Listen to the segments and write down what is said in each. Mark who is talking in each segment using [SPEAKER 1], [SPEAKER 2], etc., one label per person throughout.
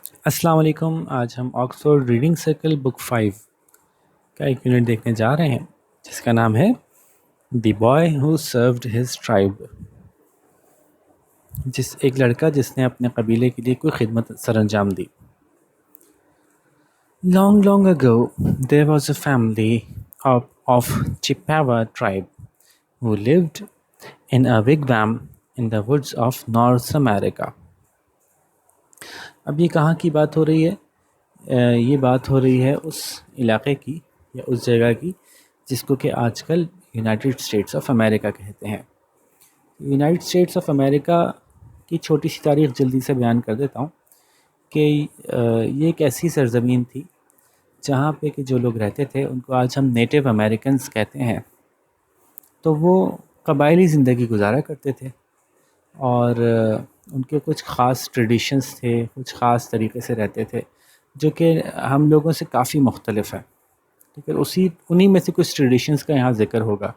[SPEAKER 1] السلام علیکم. آج ہم آکسفورڈ ریڈنگ سرکل بک 5 کا ایک یونٹ دیکھنے جا رہے ہیں جس کا نام ہے دی بوائے ہو سروڈ ہز ٹرائب. ایک لڑکا جس نے اپنے قبیلے کے لیے کوئی خدمت سر انجام دی. Long long ago there was a family of Chippewa tribe who lived in a wigwam in the woods of North America. اب یہ کہاں کی بات ہو رہی ہے؟ یہ بات ہو رہی ہے اس علاقے کی یا اس جگہ کی جس کو کہ آج کل یونائٹڈ اسٹیٹس آف امریکہ کہتے ہیں. یونائٹڈ اسٹیٹس آف امریکہ کی چھوٹی سی تاریخ جلدی سے بیان کر دیتا ہوں کہ یہ ایک ایسی سرزمین تھی جہاں پہ کہ جو لوگ رہتے تھے ان کو آج ہم نیٹو امریکنز کہتے ہیں. تو وہ قبائلی زندگی گزارا کرتے تھے اور ان کے کچھ خاص ٹریڈیشنز تھے، کچھ خاص طریقے سے رہتے تھے جو کہ ہم لوگوں سے کافی مختلف ہے. ٹھیک ہے، انہی میں سے کچھ ٹریڈیشنز کا یہاں ذکر ہوگا،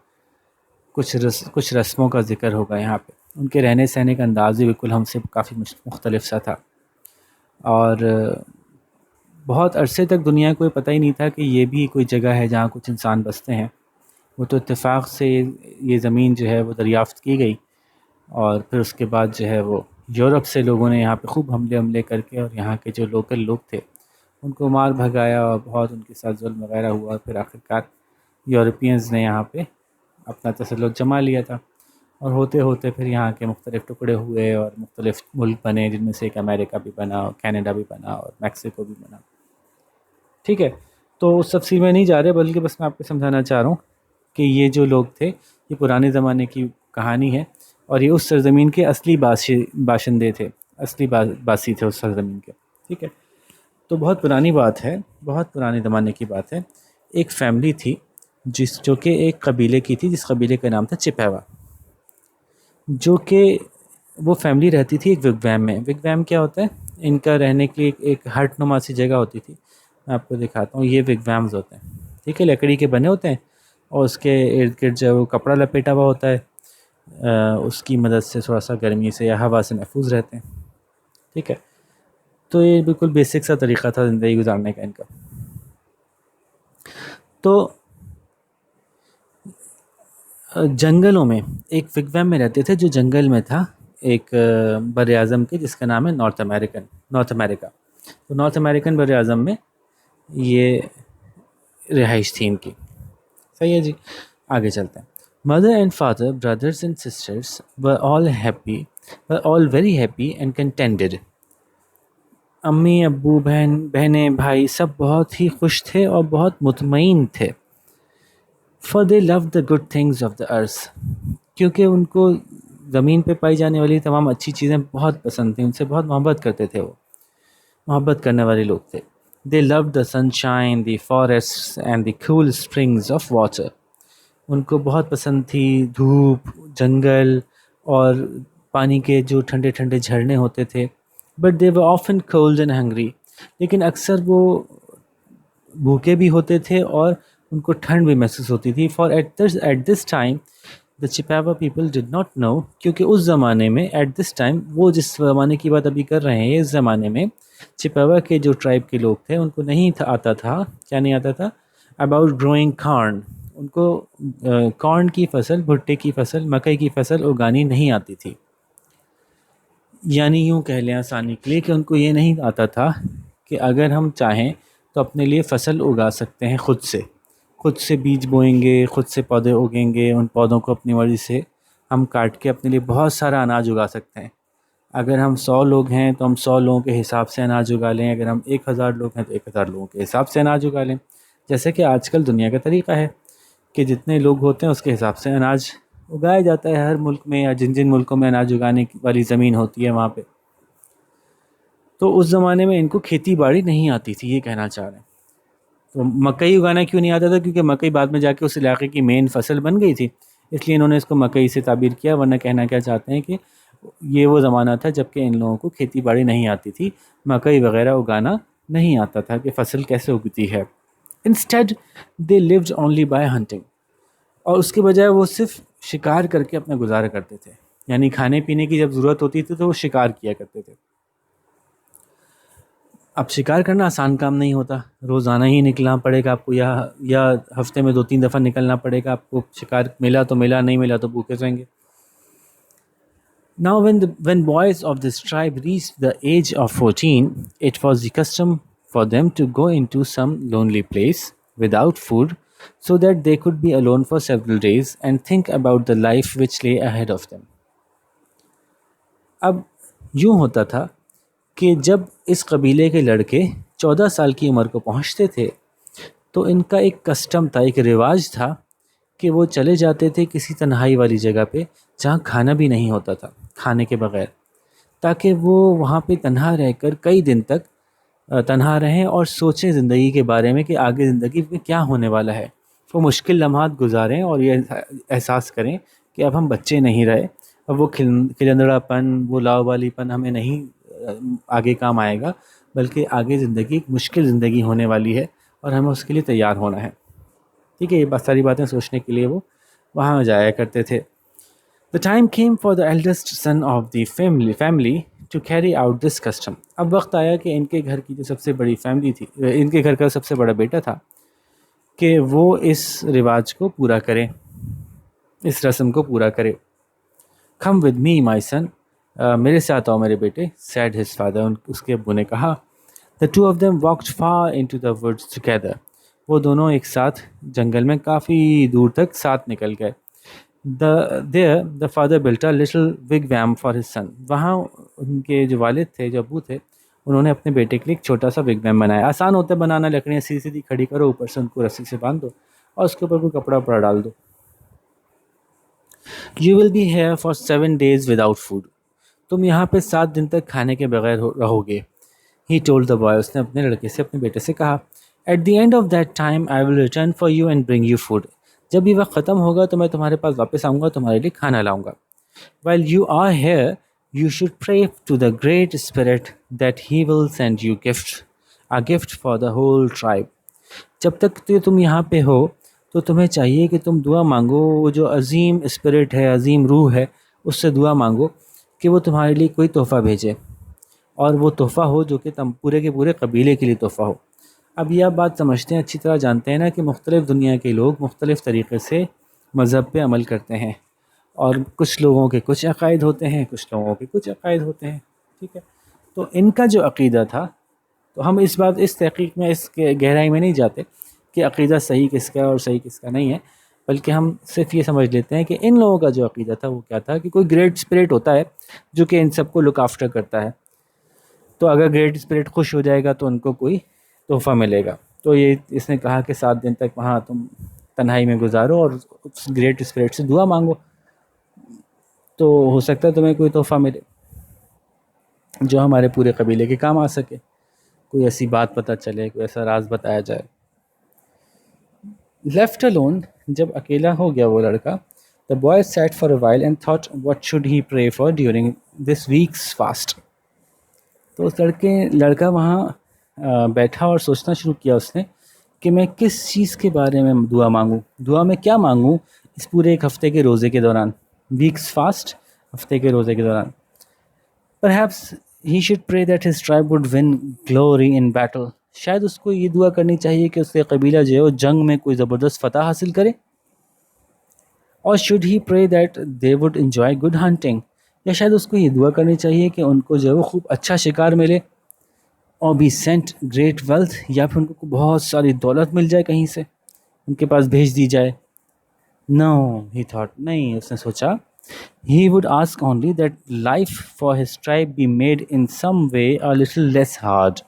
[SPEAKER 1] کچھ رسموں کا ذکر ہوگا یہاں پہ. ان کے رہنے سہنے کا انداز بھی بالکل ہم سے کافی مختلف سا تھا، اور بہت عرصے تک دنیا کو پتہ ہی نہیں تھا کہ یہ بھی کوئی جگہ ہے جہاں کچھ انسان بستے ہیں. وہ تو اتفاق سے یہ زمین جو ہے وہ دریافت کی گئی، اور پھر اس کے بعد جو ہے وہ یورپ سے لوگوں نے یہاں پہ خوب حملے کر کے اور یہاں کے جو لوکل لوگ تھے ان کو مار بھگایا اور بہت ان کے ساتھ ظلم وغیرہ ہوا. پھر آخرکار یورپینز نے یہاں پہ اپنا تسلط جما لیا تھا، اور ہوتے ہوتے پھر یہاں کے مختلف ٹکڑے ہوئے اور مختلف ملک بنے، جن میں سے ایک امریکہ بھی بنا اور کینیڈا بھی بنا اور میکسیکو بھی بنا. ٹھیک ہے، تو اس تفصیل میں نہیں جا رہے، بلکہ بس میں آپ کو سمجھانا چاہ رہا ہوں کہ یہ جو لوگ تھے یہ پرانے زمانے کی کہانی ہے، اور یہ اس سرزمین کے اصلی باشندے تھے، اصلی باسی تھے اس سرزمین کے. ٹھیک ہے، تو بہت پرانی بات ہے، بہت پرانے زمانے کی بات ہے. ایک فیملی تھی جو کہ ایک قبیلے کی تھی، جس قبیلے کا نام تھا چپاوا. جو کہ وہ فیملی رہتی تھی ایک وگویم میں. وگویم کیا ہوتا ہے؟ ان کا رہنے کے لیے ایک ہٹ نما سی جگہ ہوتی تھی. میں آپ کو دکھاتا ہوں، یہ وگویمز ہوتے ہیں. ٹھیک ہے، لکڑی کے بنے ہوتے ہیں اور اس کے ارد گرد جو ہے وہ کپڑا لپیٹا ہوا ہوتا ہے. اس کی مدد سے تھوڑا سا گرمی سے یا ہوا سے محفوظ رہتے ہیں. ٹھیک ہے، تو یہ بالکل بیسک سا طریقہ تھا زندگی گزارنے کا ان کا. تو جنگلوں میں ایک وگویم میں رہتے تھے جو جنگل میں تھا، ایک بر اعظم کے جس کا نام ہے نارتھ امریکہ. تو نارتھ امریکن بر اعظم میں یہ رہائش تھی ان کی. صحیح ہے جی، آگے چلتے ہیں. Mother and father, brothers and sisters were all very happy and contented. امی ابو بہنیں بھائی سب بہت ہی خوش تھے اور بہت مطمئن تھے. For they loved the good things of the earth. کیونکہ ان کو زمین پہ پائی جانے والی تمام اچھی چیزیں بہت پسند تھیں، ان سے بہت محبت کرتے تھے، وہ محبت کرنے والے لوگ تھے. They loved the sunshine, the forests and the cool springs of water. ان کو بہت پسند تھی دھوپ، جنگل اور پانی کے جو ٹھنڈے ٹھنڈے جھرنے ہوتے تھے. But they were often cold and hungry. لیکن اکثر وہ بھوکے بھی ہوتے تھے اور ان کو ٹھنڈ بھی محسوس ہوتی تھی. For at this time the Chippewa people did not know. کیونکہ اس زمانے میں at this time، وہ جس زمانے کی بات ابھی کر رہے ہیں، اس زمانے میں چپاوا کے جو ٹرائب کے لوگ تھے ان کو نہیں آتا تھا. کیا نہیں آتا تھا؟ about growing corn. ان کو کارن کی فصل، بھٹے کی فصل، مکئی کی فصل اگانی نہیں آتی تھی. یعنی یوں کہہ لیں آسانی کے لیے کہ ان کو یہ نہیں آتا تھا کہ اگر ہم چاہیں تو اپنے لیے فصل اگا سکتے ہیں خود سے بیج بوئیں گے، خود سے پودے اگیں گے، ان پودوں کو اپنی مرضی سے ہم کاٹ کے اپنے لیے بہت سارا اناج اگا سکتے ہیں. اگر ہم 100 لوگ ہیں تو ہم 100 لوگوں کے حساب سے اناج اگا لیں، اگر ہم 1000 لوگ ہیں تو 1000 لوگوں کے حساب سے اناج اگا لیں. جیسے کہ آج کل دنیا کا طریقہ ہے کہ جتنے لوگ ہوتے ہیں اس کے حساب سے اناج اگایا جاتا ہے ہر ملک میں، یا جن ملکوں میں اناج اگانے والی زمین ہوتی ہے وہاں پہ. تو اس زمانے میں ان کو کھیتی باڑی نہیں آتی تھی، یہ کہنا چاہ رہے ہیں. تو مکئی اگانا کیوں نہیں آتا تھا؟ کیونکہ مکئی بعد میں جا کے اس علاقے کی مین فصل بن گئی تھی، اس لیے انہوں نے اس کو مکئی سے تعبیر کیا. ورنہ کہنا کیا چاہتے ہیں کہ یہ وہ زمانہ تھا جب کہ ان لوگوں کو کھیتی باڑی نہیں آتی تھی، مکئی وغیرہ اگانا نہیں آتا تھا کہ فصل کیسے اگتی ہے. Instead they lived only by hunting. اور اس کے بجائے وہ صرف شکار کر کے اپنا گزارا کرتے تھے. یعنی کھانے پینے کی جب ضرورت ہوتی تھی تو وہ شکار کیا کرتے تھے. اب شکار کرنا آسان کام نہیں ہوتا، روزانہ ہی نکلنا پڑے گا آپ کو، یا ہفتے میں 2-3 دفعہ نکلنا پڑے گا آپ کو، شکار ملا تو ملا، نہیں ملا تو بھوکے سوئیں گے۔ Now when boys of this tribe reached the age of 14, it was the custom for them to go into some lonely place without food so that they could be alone for several days and think about the life which lay ahead of them. اب یوں ہوتا تھا کہ جب اس قبیلے کے لڑکے 14 سال کی عمر کو پہنچتے تھے تو ان کا ایک کسٹم تھا، ایک رواج تھا کہ وہ چلے جاتے تھے کسی تنہائی والی جگہ پہ جہاں کھانا بھی نہیں ہوتا تھا، کھانے کے بغیر، تاکہ وہ وہاں پہ تنہا رہ کر کئی دن تک تنہا رہیں اور سوچیں زندگی کے بارے میں کہ آگے زندگی میں کیا ہونے والا ہے۔ وہ مشکل لمحات گزاریں اور یہ احساس کریں کہ اب ہم بچے نہیں رہے، اب وہ کھلندڑا پن، وہ لاوالی پن ہمیں نہیں آگے کام آئے گا، بلکہ آگے زندگی ایک مشکل زندگی ہونے والی ہے اور ہمیں اس کے لیے تیار ہونا ہے۔ ٹھیک ہے، یہ ساری باتیں سوچنے کے لیے وہ وہاں جایا کرتے تھے۔ The time came for the eldest son of the family to carry out this custom. اب وقت آیا کہ ان کے گھر کی جو سب سے بڑی فیملی تھی، ان کے گھر کا سب سے بڑا بیٹا تھا، کہ وہ اس رواج کو پورا کرے، اس رسم کو پورا کرے۔ Come with me, my son. میرے ساتھ آؤ میرے بیٹے، said his father. اس کے ابو نے کہا۔ The two of them walked far into the woods together. وہ دونوں ایک ساتھ جنگل میں کافی دور تک ساتھ نکل گئے۔ There the father built a little wigwam for his son. وہاں ان کے جو والد تھے، جو ابو تھے، انہوں نے اپنے بیٹے کے لیے ایک چھوٹا سا وگویم بنایا۔ آسان ہوتا ہے بنانا، لکڑیاں سیدھی سیدھی کھڑی کرو، اوپر سے ان کو رسی سے باندھ دو اور اس کے اوپر کوئی کپڑا وپڑا ڈال دو۔ You will be here for 7 days without food. تم یہاں پہ 7 دن تک کھانے کے بغیر رہو گے۔ He told the boy. اس نے اپنے لڑکے سے، اپنے بیٹے سے کہا۔ At the end of that time I will return for you and bring you food. جب یہ وقت ختم ہوگا تو میں تمہارے پاس واپس آؤں گا، تمہارے لیے کھانا لاؤں گا۔ While you are here you should pray to the great spirit that he will send you a gift for the whole tribe. جب تک تم یہاں پہ ہو تو تمہیں چاہیے کہ تم دعا مانگو، وہ جو عظیم اسپرٹ ہے، عظیم روح ہے، اس سے دعا مانگو کہ وہ تمہارے لیے کوئی تحفہ بھیجے، اور وہ تحفہ ہو جو کہ تم پورے کے پورے قبیلے کے لیے تحفہ ہو۔ اب یہ آپ بات سمجھتے ہیں، اچھی طرح جانتے ہیں نا کہ مختلف دنیا کے لوگ مختلف طریقے سے مذہب پہ عمل کرتے ہیں، اور کچھ لوگوں کے کچھ عقائد ہوتے ہیں، کچھ لوگوں کے کچھ عقائد ہوتے ہیں۔ ٹھیک ہے، تو ان کا جو عقیدہ تھا، تو ہم اس تحقیق میں، اس کے گہرائی میں نہیں جاتے کہ عقیدہ صحیح کس کا ہے اور صحیح کس کا نہیں ہے، بلکہ ہم صرف یہ سمجھ لیتے ہیں کہ ان لوگوں کا جو عقیدہ تھا وہ کیا تھا، کہ کوئی گریٹ اسپرٹ ہوتا ہے جو کہ ان سب کو لک آفٹر کرتا ہے، تو اگر گریٹ اسپرٹ خوش ہو جائے گا تو ان کو کوئی تحفہ ملے گا۔ تو یہ اس نے کہا کہ 7 دن تک وہاں تم تنہائی میں گزارو اور اس گریٹ اسپرٹ سے دعا مانگو، تو ہو سکتا ہے تمہیں کوئی تحفہ ملے جو ہمارے پورے قبیلے کے کام آ سکے، کوئی ایسی بات پتہ چلے، کوئی ایسا راز بتایا جائے۔ Left alone، جب اکیلا ہو گیا وہ لڑکا، the boy sat for a while and thought what should he pray for during this week's fast. تو اس لڑکا وہاں بیٹھا اور سوچنا شروع کیا اس نے کہ میں کس چیز کے بارے میں دعا مانگوں، دعا میں کیا مانگوں اس پورے ایک ہفتے کے روزے کے دوران، ویکس فاسٹ، ہفتے کے روزے کے دوران۔ Perhaps he should pray that his tribe would win glory in battle. شاید اس کو یہ دعا کرنی چاہیے کہ اس کے قبیلہ جو ہے وہ جنگ میں کوئی زبردست فتح حاصل کرے، اور should he pray that they would enjoy good hunting، یا شاید اس کو یہ دعا کرنی چاہیے کہ ان کو جو ہے وہ خوب اچھا شکار ملے، اور be sent great wealth، یا پھر ان کو بہت ساری دولت مل جائے کہیں سے، ان کے پاس بھیج دی جائے۔ No, he thought، نہیں، اس نے سوچا، he would ask only that life for his tribe be made in some way a little less hard.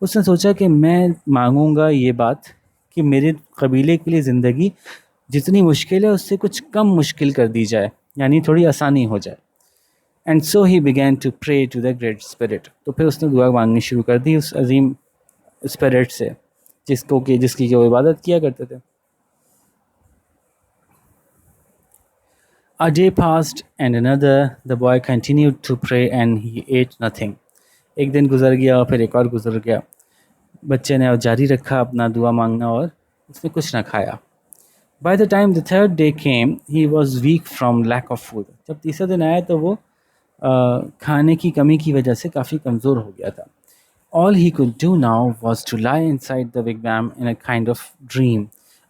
[SPEAKER 1] اس نے سوچا کہ میں مانگوں گا یہ بات کہ میرے قبیلے کے لیے زندگی جتنی مشکل ہے اس سے کچھ کم مشکل کر دی جائے، یعنی تھوڑی آسانی ہو جائے۔ And so he began to pray to the great spirit. تو پھر اس نے دعا مانگنی شروع کر دی اس عظیم اسپرٹ سے، جس کی وہ عبادت کیا کرتے تھے۔ A day passed and another. The boy continued to pray and he ate nothing. ایک دن گزر گیا اور پھر ایک اور گزر گیا، بچے نے جاری رکھا اپنا دعا مانگنا اور اس نے کچھ نہ کھایا۔ By the time the third day came, he was weak from lack of food. جب تیسرا دن آیا تو وہ کھانے کی کمی کی وجہ سے کافی کمزور ہو گیا تھا، All he could do now was to lie inside the wigwam in a kind of dream.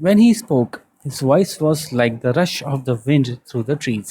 [SPEAKER 1] When he spoke, his voice was like the rush of the wind through the trees.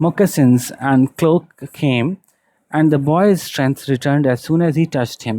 [SPEAKER 1] moccasins and cloak came, and the boy's strength returned as soon as he touched him.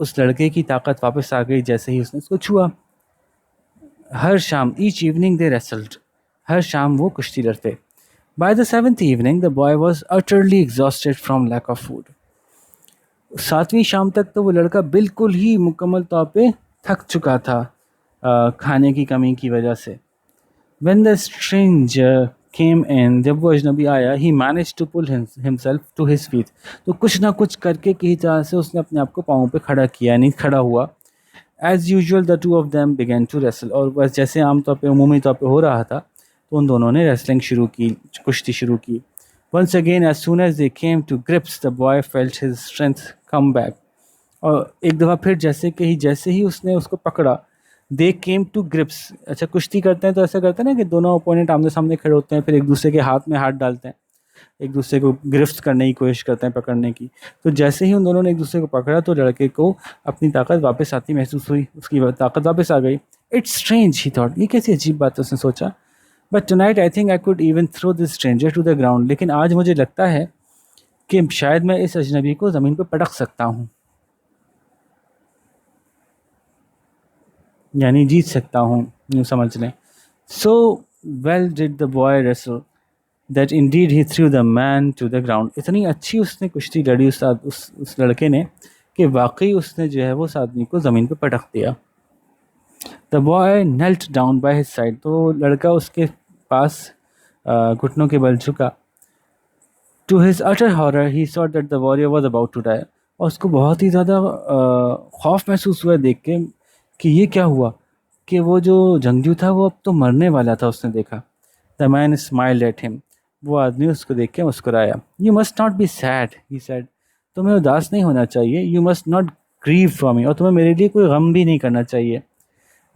[SPEAKER 1] اس لڑکے کی طاقت واپس آ گئی جیسے ہی اس نے اس کو چھوا. ہر شام ایچ ایوننگ دے ریسلڈ، ہر شام وہ کشتی لڑتے. By the 7th evening the boy was utterly exhausted from lack of food. 7ویں شام تک تو وہ لڑکا بالکل ہی مکمل طور پہ تھک چکا تھا کھانے کی کمی کی وجہ سے. when the stranger came in، جب وہ اجنبی آیا، he managed to pull himself to his feet، تو کچھ نہ کچھ کر کے کسی طرح سے اس نے اپنے آپ کو پاؤں پہ کھڑا کیا، یعنی کھڑا ہوا. as usual the two of them began to wrestle، اور بس جیسے عام طور پہ عمومی طور پہ ہو رہا تھا تو ان دونوں نے ریسلنگ شروع کی، کشتی شروع کی. once again as soon as they came to grips the boy felt his strength come back، اور ایک دفعہ پھر جیسے ہی اس نے اس کو پکڑا، دے کیم ٹو گرپس. اچھا کشتی کرتے ہیں تو ایسا کرتے ہیں نا کہ دونوں اپوننٹ آمنے سامنے کھڑے ہوتے ہیں، پھر ایک دوسرے کے ہاتھ میں ہاتھ ڈالتے ہیں، ایک دوسرے کو گرفت کرنے کی کوشش کرتے ہیں، پکڑنے کی. تو جیسے ہی ان دونوں نے ایک دوسرے کو پکڑا تو لڑکے کو اپنی طاقت واپس آتی محسوس ہوئی، اس کی طاقت واپس آ گئی. اٹس اسٹرینج ہی تھاٹ، یہ کیسی عجیب بات ہے اس نے سوچا. But tonight I think I could even throw this stranger to the ground, لیکن آج مجھے لگتا ہے کہ شاید میں اس اجنبی کو زمین پہ پٹک سکتا ہوں، یعنی جیت سکتا ہوں، یوں سمجھ لیں. So well did the boy wrestle that indeed he threw the man to the ground. اتنی اچھی اس نے کشتی لڑی اس لڑکے نے کہ واقعی اس نے جو ہے وہ اس آدمی کو زمین پہ پٹک دیا. The boy knelt down by his side, تو لڑکا اس کے پاس گھٹنوں کے بل جھکا. To his utter horror he saw that the warrior was about to die، اور اس کو بہت ہی زیادہ خوف محسوس ہوا دیکھ کے کہ یہ کیا ہوا، کہ وہ جو جنگجو تھا وہ اب تو مرنے والا تھا. اس نے دیکھا. دا مین اسمائلڈ ایٹ ہم، وہ آدمی اس کو دیکھ کے مسکرایا. You must not be sad he said, تمہیں اداس نہیں ہونا چاہیے. You must not grieve for me, اور تمہیں میرے لیے کوئی غم بھی نہیں کرنا چاہیے،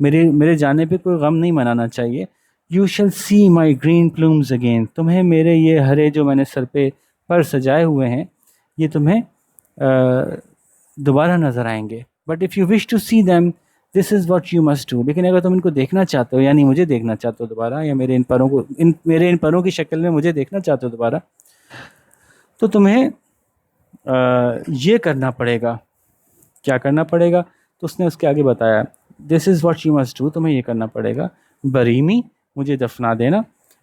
[SPEAKER 1] میرے جانے پہ کوئی غم نہیں منانا چاہیے. You shall see my green plumes again, تمہیں میرے یہ ہرے جو میں نے سر پہ پر سجائے ہوئے ہیں یہ تمہیں دوبارہ نظر آئیں گے. But if you wish to see them this is what you must do, لیکن اگر تم ان کو دیکھنا چاہتے ہو، یعنی مجھے دیکھنا چاہتے ہو دوبارہ، یا میرے ان پروں کی شکل میں مجھے دیکھنا چاہتے ہو دوبارہ، تو تمہیں یہ کرنا پڑے گا. کیا کرنا پڑے گا؟ تو اس نے اس کے آگے بتایا، this is what you must do, تمہیں یہ کرنا پڑے گا. بریمی، مجھے دفنا دینا.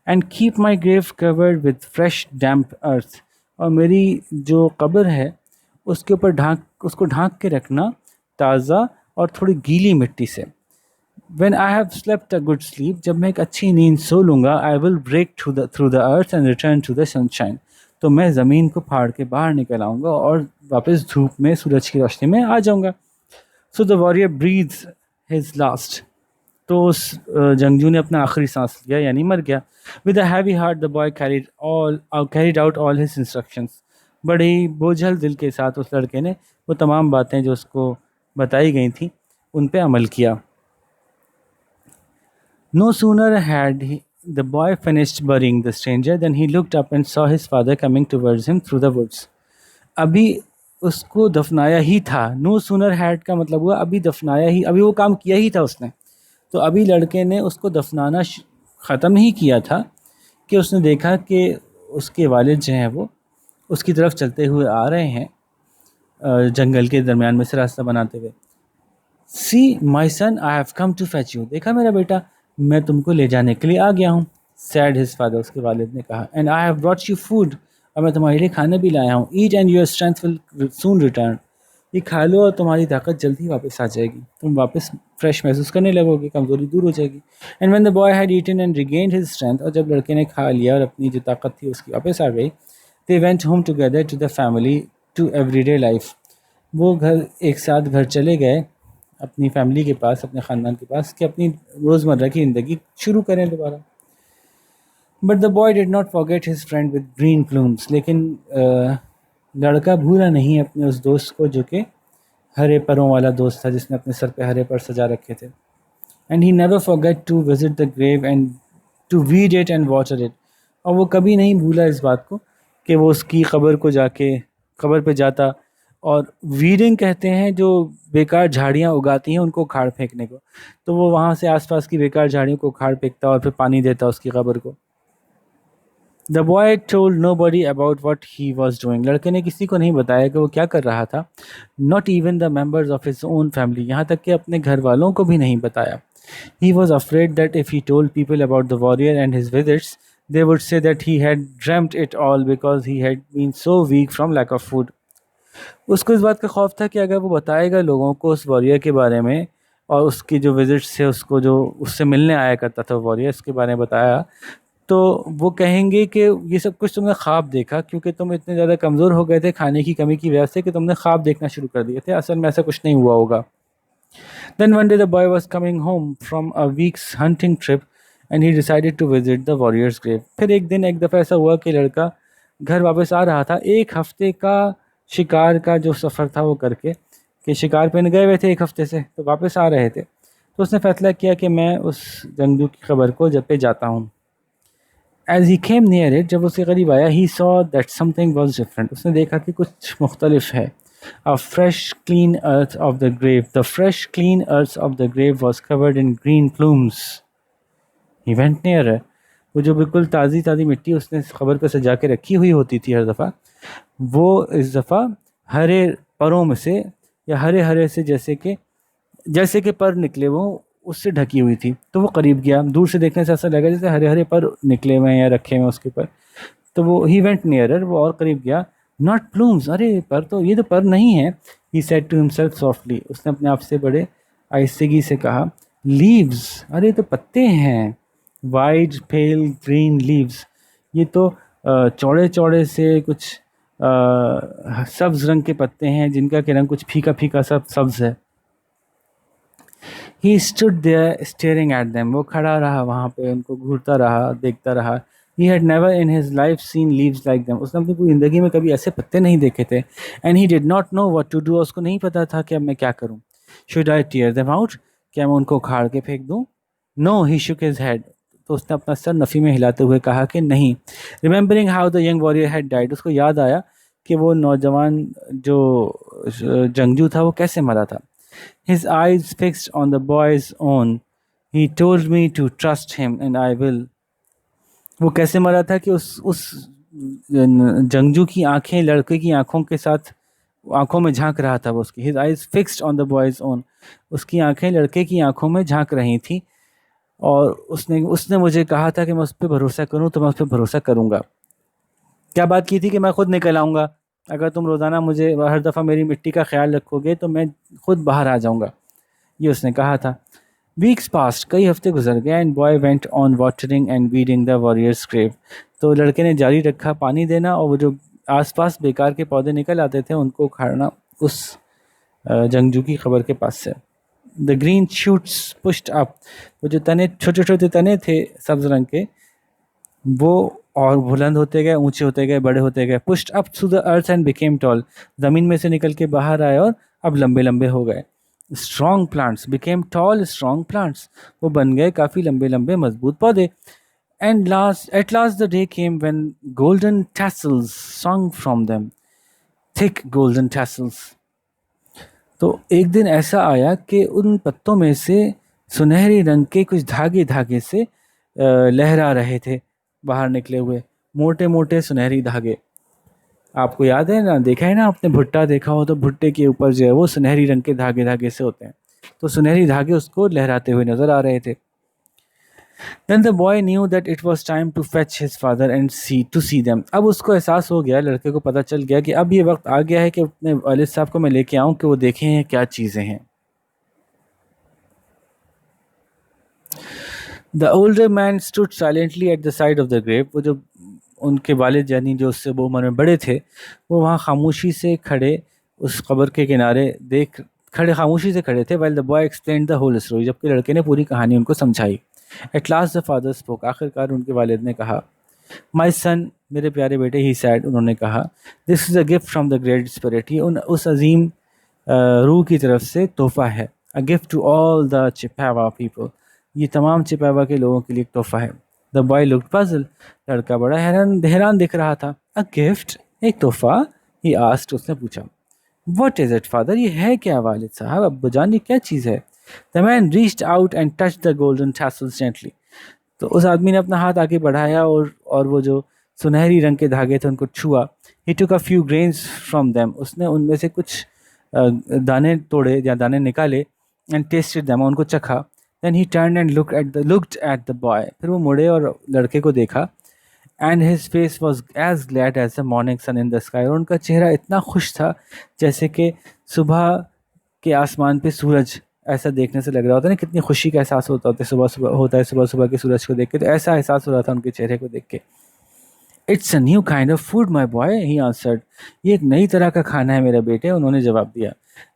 [SPEAKER 1] And keep my grave covered with fresh damp earth, اور میری جو قبر ہے اس کے اوپر اس کو ڈھانک کے رکھنا تازہ اور تھوڑی گیلی مٹی سے. When I have slept a good sleep, جب میں ایک اچھی نیند سو لوں گا، I will break through the earth and return to the sunshine, تو میں زمین کو پھاڑ کے باہر نکل آؤں گا اور واپس دھوپ میں سورج کی روشنی میں آ جاؤں گا. سو دا واریئر بریتھز ہز لاسٹ، تو اس جنگجو نے اپنا آخری سانس لیا، یعنی مر گیا. With a heavy heart the boy carried out all his instructions, بڑے ہی بوجھل دل کے ساتھ اس لڑکے نے وہ تمام باتیں جو اس کو بتائی گئی تھیں ان پہ عمل کیا. No sooner had the boy finished burying the stranger than he looked up and saw his father coming towards him through the woods. ابھی اس کو دفنایا ہی تھا، نو سونر ہیڈ کا مطلب ہوا ابھی دفنایا ہی، ابھی وہ کام کیا ہی تھا اس نے، تو ابھی لڑکے نے اس کو دفنانا ختم ہی کیا تھا کہ اس نے دیکھا کہ اس کے والد جو ہیں وہ اس کی طرف چلتے ہوئے آ رہے ہیں جنگل کے درمیان میں سے راستہ بناتے ہوئے. See my son I have come to fetch you, دیکھا میرا بیٹا میں تم کو لے جانے کے لیے آ گیا ہوں. سیڈ ہز فادر، اس کے والد نے کہا. And I have brought you food, اور میں تمہارے لیے کھانا بھی لایا ہوں. Eat and your strength will soon return, یہ کھا لو اور تمہاری طاقت جلد ہی واپس آ جائے گی، تم واپس فریش محسوس کرنے لگو گے، کمزوری دور ہو جائے گی. And when the boy had eaten and regained his strength, اور جب لڑکے نے کھا لیا اور اپنی جو طاقت تھی اس کی واپس آ گئی، they went home together to the family to everyday life, وہ ایک ساتھ گھر چلے گئے اپنی فیملی کے پاس، اپنے خاندان کے پاس، کہ اپنی روزمرہ کی زندگی شروع کریں دوبارہ. But the boy did not forget his friend with green plumes, لیکن لڑکا بھولا نہیں اپنے اس دوست کو جو کہ ہرے پروں والا دوست تھا، جس نے اپنے سر پہ ہرے پر سجا رکھے تھے. And he never forgot to visit the grave and to weed it and water it, اور وہ کبھی نہیں بھولا اس بات کو کہ وہ اس کی قبر کو جا کے قبر پہ جاتا، اور ویڈنگ کہتے ہیں جو بیکار جھاڑیاں اگاتی ہیں ان کو اکھاڑ پھینکنے کو، تو وہ وہاں سے آس پاس کی بیکار جھاڑیوں کو اکھاڑ پھینکتا اور پھر پانی دیتا اس کی قبر کو. The boy told nobody about what he was doing. لڑکے نے کسی کو نہیں بتایا کہ وہ کیا کر رہا تھا. Not even the members of his own family. یہاں تک کہ اپنے گھر والوں کو بھی نہیں بتایا. He was afraid that if he told people about the warrior and his visits, they would say that he had dreamt it all because he had been so weak from lack of food. اس کو اس بات کا خوف تھا کہ اگر وہ بتائے گا لوگوں کو اس واریر کے بارے میں اور اس کی جو وزٹس سے اس کو جو اس سے ملنے آیا کرتا تھا واریر اس کے بارے میں بتایا تو وہ کہیں گے کہ یہ سب کچھ تم نے خواب دیکھا کیونکہ تم اتنے زیادہ کمزور ہو گئے تھے کھانے کی کمی کی وجہ سے کہ تم نے خواب دیکھنا شروع کر دیے تھے. اصل میں ایسا کچھ نہیں ہوا ہوگا. Then one day the boy was coming home from a week's hunting trip and he decided to visit the warrior's grave. پھر ایک دن ایک دفعہ ایسا ہوا کہ لڑکا گھر واپس آ رہا تھا ایک ہفتے کا شکار کا جو سفر تھا وہ کر کے کہ شکار پہ گئے ہوئے تھے ایک ہفتے سے تو واپس آ رہے تھے تو اس نے فیصلہ کیا کہ میں اس جنگجو کی خبر کو جب پہ جاتا ہوں. As he came near it, جب اس کے قریب آیا he saw that something was different. اس نے دیکھا کہ کچھ مختلف ہے. A fresh, clean earth of the grave. The fresh, clean earth of the grave was covered in green plumes. He went nearer. وہ جو بالکل تازی تازی مٹی اس نے قبر پہ سجا کے رکھی ہوئی ہوتی تھی ہر دفعہ وہ اس دفعہ ہرے پروں میں سے یا ہرے ہرے سے جیسے کہ پر نکلے وہ اس سے ڈھکی ہوئی تھی. تو وہ قریب گیا. دور سے دیکھنے سے ایسا لگا جیسے ہرے ہرے پر نکلے ہوئے ہیں یا رکھے ہوئے اس کے پر. تو وہ ہی وینٹ نیئرر وہ اور قریب گیا. ناٹ پلومز ارے پر تو یہ تو پر نہیں ہے. He said to himself softly اس نے اپنے آپ سے بڑے آہستگی سے کہا. لیوز ارے تو پتے ہیں. وائڈ پیل گرین لیوز یہ تو چوڑے چوڑے سے کچھ سبز رنگ کے پتے ہیں جن کا کہ رنگ کچھ پھیکا پھیکا سبز ہے. He stood there staring at them. وہ کھڑا رہا وہاں پہ ان کو گھورتا رہا دیکھتا رہا. He had never in his life seen leaves like them. اس نے اپنی پوری زندگی میں کبھی ایسے پتے نہیں دیکھے تھے. And he did not know what to do. اس کو نہیں پتا تھا کہ اب میں کیا کروں. Should I tear them out? کیا میں ان کو اکھاڑ کے پھینک دوں؟ No, he shook his head. تو اس نے اپنا سر نفی میں ہلاتے ہوئے کہا کہ نہیں. Remembering how the young warrior had died. اس کو یاد آیا کہ وہ نوجوان جو جنگجو تھا وہ کیسے مرا تھا. His eyes fixed on the boy's own. He told me to trust him and I will. وہ کیسے مرا تھا کہ اس جنگجو کی آنکھیں لڑکے کی آنکھوں کے ساتھ آنکھوں میں جھانک رہا تھا وہ اس کی. His eyes fixed on the boy's own. اس کی آنکھیں لڑکے کی آنکھوں میں جھانک رہی تھیں اور اس نے مجھے کہا تھا کہ میں اس پہ بھروسہ کروں تو میں اس پہ بھروسہ کروں گا. کیا بات کی تھی کہ میں خود نکل آؤں گا. اگر تم روزانہ مجھے ہر دفعہ میری مٹی کا خیال رکھو گے تو میں خود باہر آ جاؤں گا. یہ اس نے کہا تھا. ویکس پاسڈ کئی ہفتے گزر گئے and boy went on watering and weeding the warrior's grave. تو لڑکے نے جاری رکھا پانی دینا اور وہ جو آس پاس بیکار کے پودے نکل آتے تھے ان کو اکھاڑنا اس جنگجو کی قبر کے پاس سے. دا گرین شوٹس پشڈ اپ. وہ جو تنے چھوٹے چھوٹے تنے تھے سبز رنگ کے وہ اور بلند ہوتے گئے اونچے ہوتے گئے بڑے ہوتے گئے. Pushed up through the earth and became tall. زمین میں سے نکل کے باہر آئے اور اب لمبے لمبے ہو گئے. Strong plants became tall strong plants. وہ بن گئے کافی لمبے لمبے مضبوط پودے. And at last the day came when golden tassels sang from them. Thick golden tassels. تو ایک دن ایسا آیا کہ ان پتوں میں سے سنہری رنگ کے کچھ دھاگے دھاگے سے لہرا رہے تھے باہر نکلے ہوئے موٹے موٹے سنہری دھاگے. آپ کو یاد ہے نا دیکھا ہے نا آپ نے بھٹا دیکھا ہو تو بھٹے کے اوپر جو ہے وہ سنہری رنگ کے دھاگے دھاگے سے ہوتے ہیں تو سنہری دھاگے اس کو لہراتے ہوئے نظر آ رہے تھے. Then the boy knew that it was time to fetch his father and see them. اب اس کو احساس ہو گیا لڑکے کو پتہ چل گیا کہ اب یہ وقت آ گیا ہے کہ اپنے والد صاحب کو میں لے کے آؤں کہ وہ دیکھیں کیا چیزیں ہیں. The older man stood silently at the side of the grave. وہ جو ان کے والد یعنی جو اس سے وہ عمر میں بڑے تھے وہ وہاں خاموشی سے کھڑے اس قبر کے کنارے خاموشی سے کھڑے تھے. while the boy explained the whole story. جبکہ لڑکے نے پوری کہانی ان کو سمجھائی. At last the father spoke. آخرکار ان کے والد نے کہا. My son میرے پیارے بیٹے he said. انہوں نے کہا this is a gift from the great spirit. یہ اس عظیم روح کی طرف سے تحفہ ہے. A gift to all the Chippewa people. یہ تمام چپاوا کے لوگوں کے لیے ایک تحفہ ہے. The boy looked puzzled. لڑکا بڑا حیران دکھ رہا تھا. A gift ایک تحفہ. He asked. اس نے پوچھا What is it father؟ یہ ہے کیا والد صاحب ابو جان یہ کیا چیز ہے؟ The man reached out and touched the golden tassels gently. تو اس آدمی نے اپنا ہاتھ آگے بڑھایا اور وہ جو سنہری رنگ کے دھاگے تھے، ان کو چھوا. He took a few grains from them. اس نے ان میں سے کچھ دانے توڑے یا دانے نکالے. And tasted them. ان کو چکھا. Then he turned and looked at the boy. پھر وہ مڑے اور لڑکے کو دیکھا. And his face was as glad as the morning sun in the sky. اور ان کا چہرہ اتنا خوش تھا جیسے کہ صبح کے آسمان پہ سورج ایسا دیکھنے سے لگ رہا ہوتا ہے نا، کتنی خوشی کا احساس ہوتا ہے صبح صبح کے سورج کو دیکھ کے. تو ایسا احساس ہو رہا تھا ان کے چہرے کو دیکھ کے. It's a new kind of food, my boy, he answered. یہ ایک نئی طرح کا کھانا ہے میرے بیٹے، انہوں نے جواب دیا.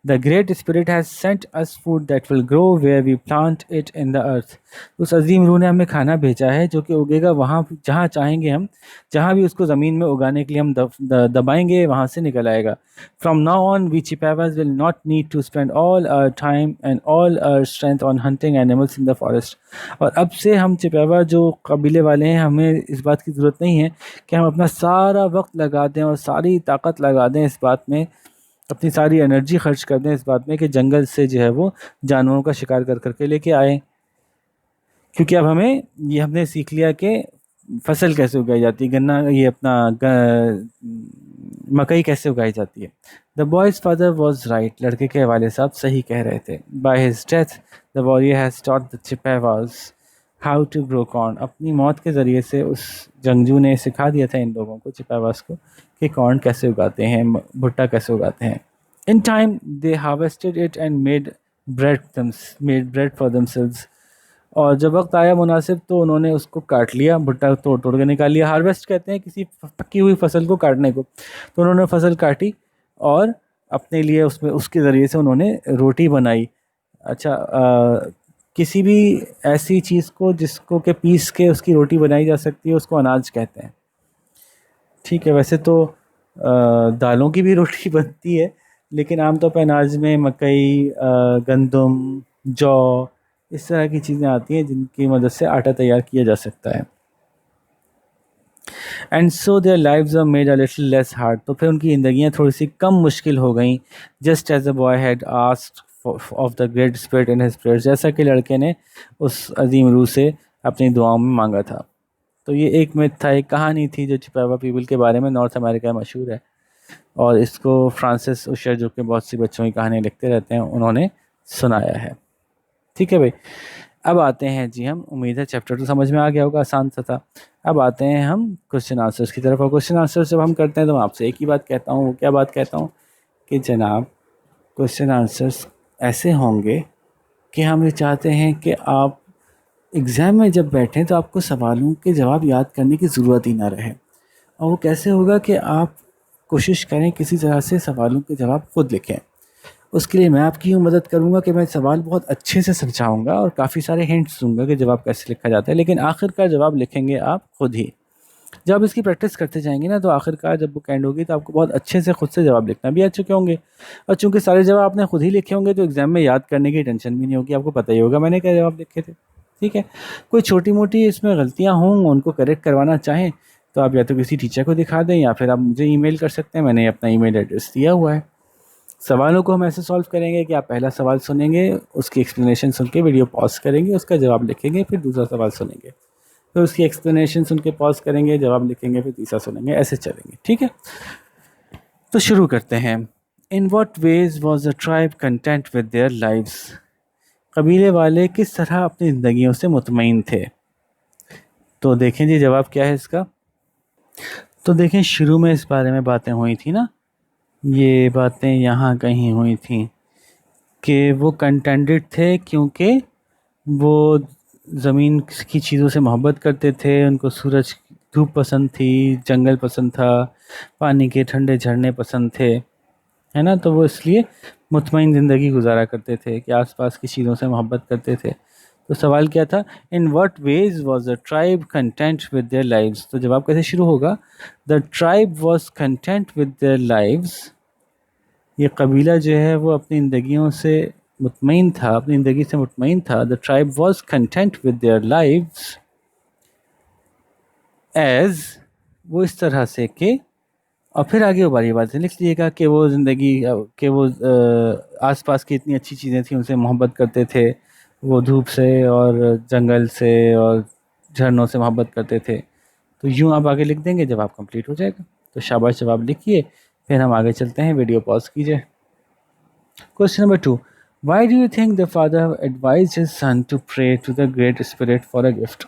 [SPEAKER 1] The great spirit has sent us food that will grow where we plant it in the earth. اس عظیم روح نے ہمیں کھانا بھیجا ہے جو کہ اگے گا وہاں جہاں چاہیں گے ہم، جہاں بھی اس کو زمین میں اگانے کے لیے ہم دبائیں گے وہاں سے نکل آئے گا. From now on, we Chippewas will not need to spend all our time and all our strength on hunting animals in the forest. اور اب سے ہم چپیوا جو قبیلے والے ہیں، ہمیں اس بات کی ضرورت نہیں ہے کہ ہم اپنا سارا وقت لگا دیں اور ساری طاقت لگا دیں اس بات میں، اپنی ساری انرجی خرچ کر دیں اس بات میں کہ جنگل سے جو ہے وہ جانوروں کا شکار کر کر کے لے کے آئیں. کیونکہ اب ہم نے سیکھ لیا کہ فصل کیسے اگائی جاتی ہے، گنا یہ اپنا مکئی کیسے اگائی جاتی ہے. The boy's father was right. لڑکے کے والد صاحب صحیح کہہ رہے تھے. By his death the warrior has taught the Chippewas how to grow corn. اپنی موت کے ذریعے سے اس جنگجو نے سکھا دیا تھا ان لوگوں کو، چپیواز کو، کہ کارن کیسے اگاتے ہیں، بھٹا کیسے اگاتے ہیں. In time they harvested it and made bread for themselves. اور جب وقت آیا مناسب تو انہوں نے اس کو کاٹ لیا، بھٹا توڑ توڑ کے نکال لیا. ہارویسٹ کہتے ہیں کسی پکی ہوئی فصل کو کاٹنے کو. تو انہوں نے فصل کاٹی اور اپنے لیے اس کے ذریعے سے انہوں نے روٹی بنائی. اچھا، کسی بھی ایسی چیز کو جس کو کہ پیس کے اس کی روٹی بنائی جا سکتی ہے اس کو اناج کہتے ہیں. ٹھیک ہے، ویسے تو دالوں کی بھی روٹی بنتی ہے، لیکن عام طور پہ اناج میں مکئی، گندم، جو، اس طرح کی چیزیں آتی ہیں جن کی مدد سے آٹا تیار کیا جا سکتا ہے. And so their lives are made a little less hard. تو پھر ان کی زندگیاں تھوڑی سی کم مشکل ہو گئیں. Just as a boy had asked of the great spirit in his prayers. جیسا کہ لڑکے نے اس عظیم روح سے اپنی دعاؤں میں مانگا تھا. تو یہ ایک میتھ تھا، ایک کہانی تھی جو چپیوا پیپل کے بارے میں نارتھ امریکہ میں مشہور ہے، اور اس کو فرانسس اوشر جو کہ بہت سی بچوں کی کہانیاں لکھتے رہتے ہیں انہوں نے سنایا ہے. ٹھیک ہے بھائی، اب آتے ہیں جی ہم، امید ہے چیپٹر 2 سمجھ میں آ گیا ہوگا، آسان سا تھا. اب آتے ہیں ہم کوشچن آنسرس کی طرف. اور کوشچن آنسرس جب ہم کرتے ہیں تو میں آپ سے ایک ہی بات کہتا ہوں. وہ کیا بات کہتا ہوں کہ جناب کوشچن آنسرس ایسے ہوں گے کہ ہم یہ چاہتے ہیں کہ آپ ایگزام میں جب بیٹھیں تو آپ کو سوالوں کے جواب یاد کرنے کی ضرورت ہی نہ رہے. اور وہ کیسے ہوگا کہ آپ کوشش کریں کسی طرح سے سوالوں کے جواب خود لکھیں. اس کے لیے میں آپ کی یوں مدد کروں گا کہ میں سوال بہت اچھے سے سمجھاؤں گا اور کافی سارے ہنٹس دوں گا کہ جواب کیسے لکھا جاتا ہے، لیکن آخر کا جواب لکھیں گے آپ خود ہی. جب اس کی پریکٹس کرتے جائیں گے نا تو آخر کار جب بک اینڈ ہوگی تو آپ کو بہت اچھے سے خود سے جواب لکھنا بھی آ چکے ہوں گے. اور چونکہ سارے جواب آپ نے خود ہی لکھے ہوں گے تو ایگزام میں یاد کرنے کی ٹینشن بھی نہیں ہوگی. آپ کو پتہ ہی ہوگا میں نے کیا جواب لکھے تھے. ٹھیک ہے، کوئی چھوٹی موٹی اس میں غلطیاں ہوں ان کو کریکٹ کروانا چاہیں تو آپ یا تو کسی ٹیچر کو دکھا دیں یا پھر آپ مجھے ای میل کر سکتے ہیں. میں نے اپنا ای میل ایڈریس دیا ہوا ہے. سوالوں کو ہم ایسے سالو کریں گے کہ آپ پہلا سوال سنیں گے، اس کی ایکسپلینیشن سن کے ویڈیو پاز کریں گے، اس کا جواب لکھیں گے، پھر دوسرا سوال سنیں گے، پھر اس کی ایکسپلینیشن سن کے پاز کریں گے، جواب لکھیں گے، پھر تیسرا سنیں گے، ایسے چلیں گے. ٹھیک ہے، تو شروع کرتے ہیں. In what ways was a tribe content with their lives. قبیلے والے کس طرح اپنی زندگیوں سے مطمئن تھے. تو دیکھیں جی جواب کیا ہے اس کا. تو دیکھیں شروع میں اس بارے میں باتیں ہوئی تھی نا، یہ باتیں یہاں کہیں ہوئی تھیں کہ وہ کنٹینٹڈ تھے کیونکہ وہ زمین کی چیزوں سے محبت کرتے تھے. ان کو سورج دھوپ پسند تھی، جنگل پسند تھا، پانی کے ٹھنڈے جھرنے پسند تھے، ہے نا. تو وہ اس لیے مطمئن زندگی گزارا کرتے تھے کہ آس پاس کی چیزوں سے محبت کرتے تھے. تو سوال کیا تھا، in what ways was a tribe content with their lives. تو جواب کیسے شروع ہوگا، the tribe was content with their lives. یہ قبیلہ جو ہے وہ اپنی زندگیوں سے مطمئن تھا، اپنی زندگی سے مطمئن تھا. The tribe was content with their lives as, وہ اس طرح سے کہ، اور پھر آگے باری بات لکھ لیجیے گا کہ وہ زندگی کہ وہ آس پاس کی اتنی اچھی چیزیں تھیں ان سے محبت کرتے تھے. وہ دھوپ سے اور جنگل سے اور جھرنوں سے محبت کرتے تھے. تو تو یوں آپ آگے لکھ دیں گے، جواب کمپلیٹ ہو جائے گا. تو شاباش، جواب لکھیے، پھر ہم آگے چلتے ہیں. ویڈیو پاز کیجیے. Question number 2. Why do you think the father advised his son to pray to the great spirit for a gift?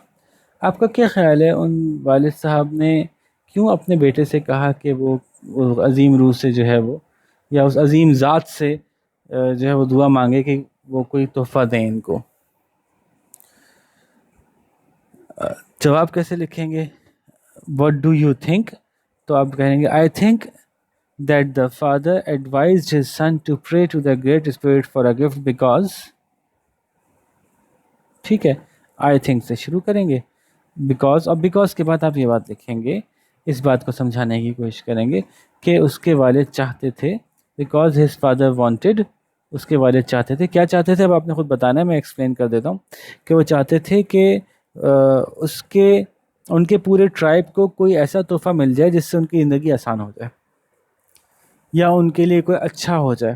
[SPEAKER 1] آپ کا کیا خیال ہے، ان والد صاحب نے کیوں اپنے بیٹے سے کہا کہ وہ عظیم روح سے جو ہے وہ، یا اس عظیم ذات سے جو ہے وہ دعا مانگے کہ وہ کوئی تحفہ دیں ان کو؟ جواب کیسے لکھیں گے؟ واٹ ڈو یو تھنک، تو آپ کہیں گے I think that the father advised his son to pray to the great spirit for a gift because. ٹھیک ہے، آئی تھنک سے شروع کریں گے، بیکاز، اور بیکاز کے بعد آپ یہ بات لکھیں گے، اس بات کو سمجھانے کی کوشش کریں گے کہ اس کے والد چاہتے تھے، بیکاز ہز فادر وانٹیڈ، اس کے والد چاہتے تھے. کیا چاہتے تھے اب آپ نے خود بتانا ہے، میں ایکسپلین کر دیتا ہوں. کہ وہ چاہتے تھے کہ ان کے پورے ٹرائب کو کوئی ایسا تحفہ مل جائے جس سے ان کی زندگی آسان ہو جائے، یا ان کے لیے کوئی اچھا ہو جائے.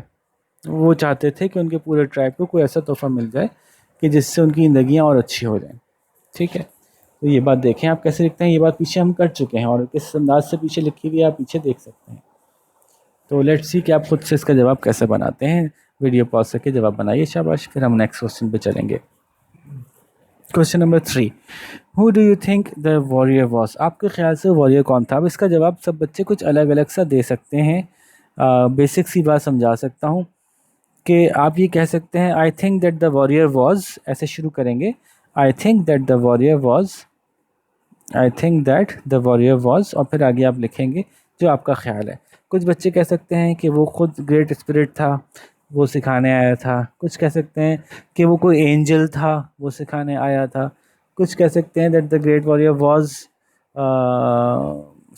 [SPEAKER 1] وہ چاہتے تھے کہ ان کے پورے ٹرائب کو کوئی ایسا تحفہ مل جائے کہ جس سے ان کی زندگیاں اور اچھی ہو جائیں. ٹھیک ہے، تو یہ بات دیکھیں آپ کیسے لکھتے ہیں. یہ بات پیچھے ہم کر چکے ہیں، اور کس انداز سے پیچھے لکھی ہوئی ہے آپ پیچھے دیکھ سکتے ہیں. تو لیٹس سی کہ آپ خود سے اس کا جواب کیسے بناتے ہیں. ویڈیو پاز کر کے جواب بنائیے، شاباش. پھر ہم نیکسٹ کوشچن پہ چلیں گے. Question number 3. Who do you think the warrior was? آپ کے خیال سے واریر کون تھا؟ اب اس کا جواب سب بچے کچھ الگ الگ سا دے سکتے ہیں. بیسک سی بات سمجھا سکتا ہوں کہ آپ یہ کہہ سکتے ہیں آئی think that the warrior was, ایسے شروع کریں گے، I think that the warrior was, I think that the warrior was, اور پھر آگے آپ لکھیں گے جو آپ کا خیال ہے. کچھ بچے کہہ سکتے ہیں کہ وہ خود گریٹ اسپرٹ تھا، وہ سکھانے آیا تھا. کچھ کہہ سکتے ہیں کہ وہ کوئی اینجل تھا، وہ سکھانے آیا تھا. کچھ کہہ سکتے ہیں that the great warrior was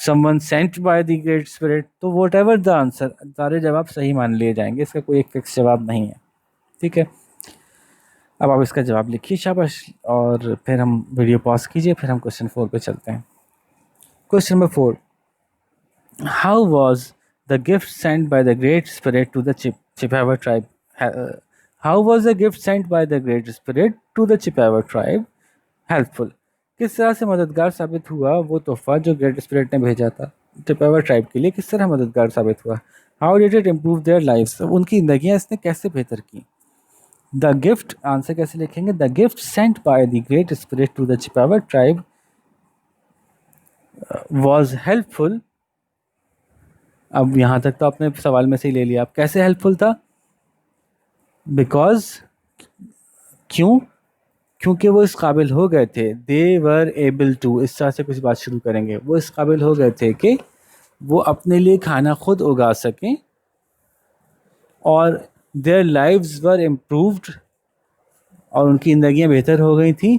[SPEAKER 1] some one Saint by the great spirit. تو واٹ ایور دا آنسر، سارے جواب صحیح مان لیے جائیں گے، اس کا کوئی ایک فکس جواب نہیں ہے. ٹھیک ہے، اب آپ اس کا جواب لکھیے، شاباش. اور پھر ہم ویڈیو پاز کیجئے، پھر ہم کوشچن 4 پہ چلتے ہیں. Question number 4. How was the gift sent by the great spirit to the Chippewa tribe? How was the gift sent by the great spirit to the Chippewa tribe helpful? کس طرح سے مددگار ثابت ہوا وہ تحفہ جو گریٹ اسپرٹ نے بھیجا تھا چپاور ٹرائب کے لیے؟ کس طرح مددگار ثابت ہوا؟ How did it improve their lives? ان کی زندگیاں اس نے کیسے بہتر کی؟ دا گفٹ، آنسر کیسے لکھیں گے؟ The gift sent by the great spirit to the Chippewa tribe was helpful. اب یہاں تک تو آپ نے سوال میں سے ہی لے لیا. آپ کیسے ہیلپ فل تھا؟ بیکاز، کیوں؟ کیونکہ وہ اس قابل ہو گئے تھے. دے ور ایبل ٹو، اس طرح سے کچھ بات شروع کریں گے. وہ اس قابل ہو گئے تھے کہ وہ اپنے لیے کھانا خود اگا سکیں، اور دیئر لائفز ور امپرووڈ، اور ان کی زندگیاں بہتر ہو گئی تھیں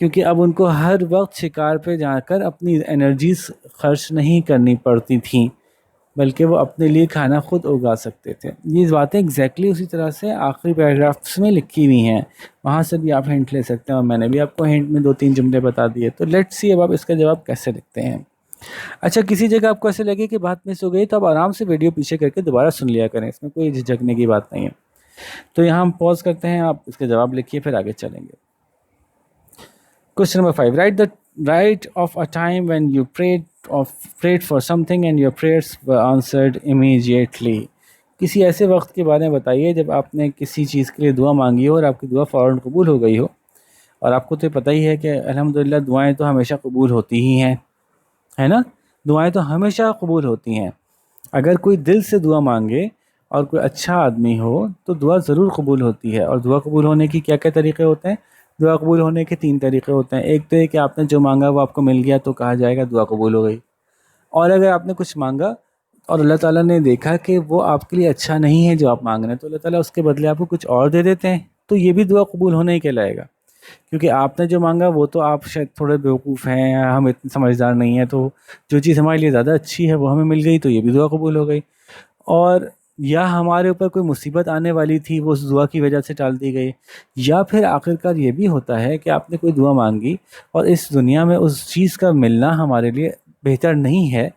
[SPEAKER 1] کیونکہ اب ان کو ہر وقت شکار پہ جا کر اپنی انرجیز خرچ نہیں کرنی پڑتی تھیں، بلکہ وہ اپنے لیے کھانا خود اگا سکتے تھے. یہ باتیں ایگزیکٹلی اسی طرح سے آخری پیراگرافس میں لکھی ہوئی ہیں، وہاں سے بھی آپ ہنٹ لے سکتے ہیں، اور میں نے بھی آپ کو ہنٹ میں 2-3 جملے بتا دیے. تو لیٹ سی اب آپ اس کا جواب کیسے لکھتے ہیں. اچھا، کسی جگہ آپ کو ایسے لگے کہ بات مس ہو گئی تو آپ آرام سے ویڈیو پیچھے کر کے دوبارہ سن لیا کریں، اس میں کوئی جھجکنے کی بات نہیں ہے. تو یہاں ہم پاز کرتے ہیں، آپ اس کے جواب لکھیے، پھر آگے چلیں گے. Question number 5. Write of a time when you prayed for something and your prayers were answered immediately. کسی ایسے وقت کے بارے میں بتائیے جب آپ نے کسی چیز کے لیے دعا مانگی ہو اور آپ کی دعا فوراً قبول ہو گئی ہو. اور آپ کو تو پتہ ہی ہے کہ الحمدللہ دعائیں تو ہمیشہ قبول ہوتی ہی ہیں، ہے نا؟ دعائیں تو ہمیشہ قبول ہوتی ہیں. اگر کوئی دل سے دعا مانگے اور کوئی اچھا آدمی ہو تو دعا ضرور قبول ہوتی ہے. اور دعا قبول ہونے کی کیا کیا طریقے ہوتے ہیں؟ دعا قبول ہونے کے 3 طریقے ہوتے ہیں. ایک تو یہ کہ آپ نے جو مانگا وہ آپ کو مل گیا تو کہا جائے گا دعا قبول ہو گئی. اور اگر آپ نے کچھ مانگا اور اللہ تعالیٰ نے دیکھا کہ وہ آپ کے لیے اچھا نہیں ہے جو آپ مانگ رہے ہیں، تو اللہ تعالیٰ اس کے بدلے آپ کو کچھ اور دے دیتے ہیں، تو یہ بھی دعا قبول ہونے ہی کہلائے گا. کیونکہ آپ نے جو مانگا وہ تو آپ شاید تھوڑے بیوقوف ہیں، ہم اتنے سمجھدار نہیں ہیں، تو جو چیز ہمارے لیے زیادہ اچھی ہے وہ ہمیں مل گئی، تو یہ بھی دعا قبول ہو گئی. اور یا ہمارے اوپر کوئی مصیبت آنے والی تھی وہ اس دعا کی وجہ سے ٹال دی گئی. یا پھر آخرکار یہ بھی ہوتا ہے کہ آپ نے کوئی دعا مانگی اور اس دنیا میں اس چیز کا ملنا ہمارے لیے بہتر نہیں ہے،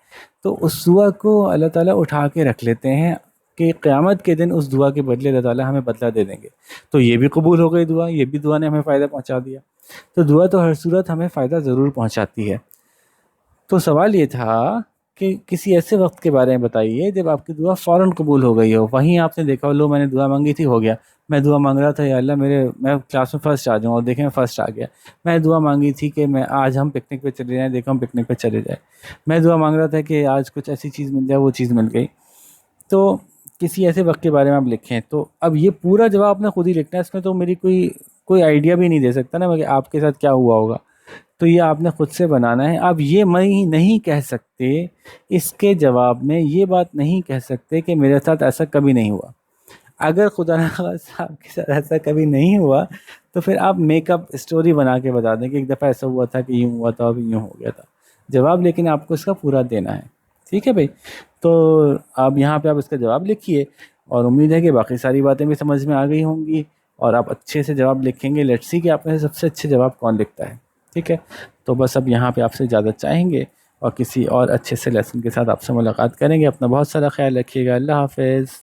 [SPEAKER 1] تو اس دعا کو اللہ تعالیٰ اٹھا کے رکھ لیتے ہیں کہ قیامت کے دن اس دعا کے بدلے اللہ تعالیٰ ہمیں بدلہ دے دیں گے. تو یہ بھی قبول ہو گئی دعا، یہ بھی دعا نے ہمیں فائدہ پہنچا دیا. تو دعا تو ہر صورت ہمیں فائدہ ضرور پہنچاتی ہے. تو سوال یہ تھا کہ کسی ایسے وقت کے بارے میں بتائیے جب آپ کی دعا فوراً قبول ہو گئی ہو، وہیں آپ نے دیکھا ہو لو میں نے دعا مانگی تھی ہو گیا، میں دعا مانگ رہا تھا یا اللہ میں کلاس میں فرسٹ آ جاؤں اور دیکھیں میں فرسٹ آ گیا، میں دعا مانگی تھی کہ میں آج ہم پکنک پہ چلے جائیں، دیکھا ہم پکنک پہ چلے جائیں، میں دعا مانگ رہا تھا کہ آج کچھ ایسی چیز مل جائے، وہ چیز مل گئی۔ تو کسی ایسے وقت کے بارے میں آپ لکھیں، تو اب یہ پورا جواب آپ نے خود ہی لکھنا ہے، اس میں تو میری کوئی آئیڈیا بھی نہیں دے سکتا نا کہ آپ کے ساتھ کیا ہوا ہوگا، تو یہ آپ نے خود سے بنانا ہے۔ آپ یہ میں نہیں کہہ سکتے اس کے جواب میں، یہ بات نہیں کہہ سکتے کہ میرے ساتھ ایسا کبھی نہیں ہوا۔ اگر خدا نخواستہ آپ کے ساتھ ایسا کبھی نہیں ہوا تو پھر آپ میک اپ اسٹوری بنا کے بتا دیں کہ ایک دفعہ ایسا ہوا تھا کہ یوں ہوا تھا، اب یوں ہو گیا تھا جواب، لیکن آپ کو اس کا پورا دینا ہے، ٹھیک ہے بھائی؟ تو آپ یہاں پہ آپ اس کا جواب لکھیے، اور امید ہے کہ باقی ساری باتیں بھی سمجھ میں آ گئی ہوں گی اور آپ اچھے سے جواب لکھیں گے۔ لیٹس سی کہ آپ میں سے سب سے اچھے جواب کون لکھتا ہے، ٹھیک ہے؟ تو بس اب یہاں پہ آپ سے اجازت چاہیں گے اور کسی اور اچھے سے لیسن کے ساتھ آپ سے ملاقات کریں گے۔ اپنا بہت سارا خیال رکھیے گا، اللہ حافظ۔